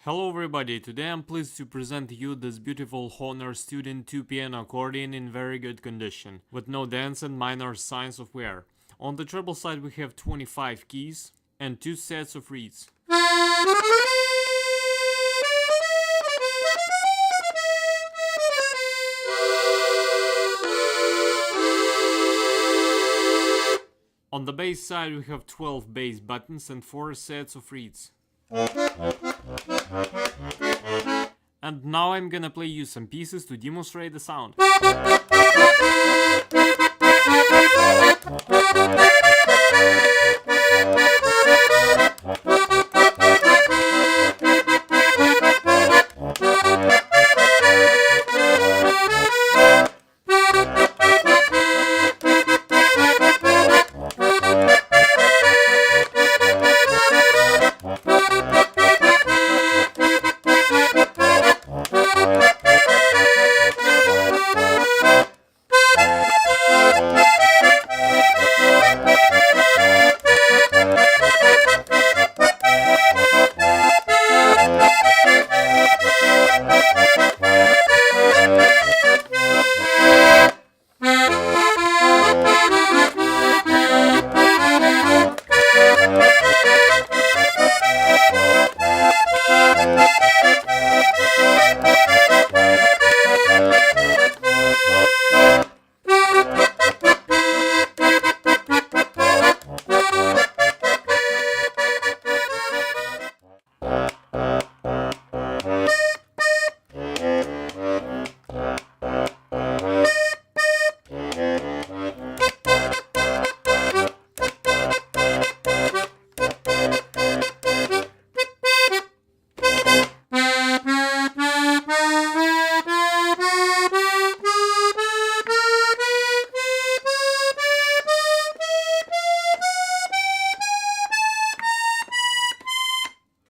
Hello everybody, today I'm pleased to present you this beautiful Hohner Student 2 piano accordion in very good condition, with no dents and minor signs of wear. On the treble side we have 25 keys and 2 sets of reeds. On the bass side we have 12 bass buttons and 4 sets of reeds. And now I'm gonna play you some pieces to demonstrate the sound.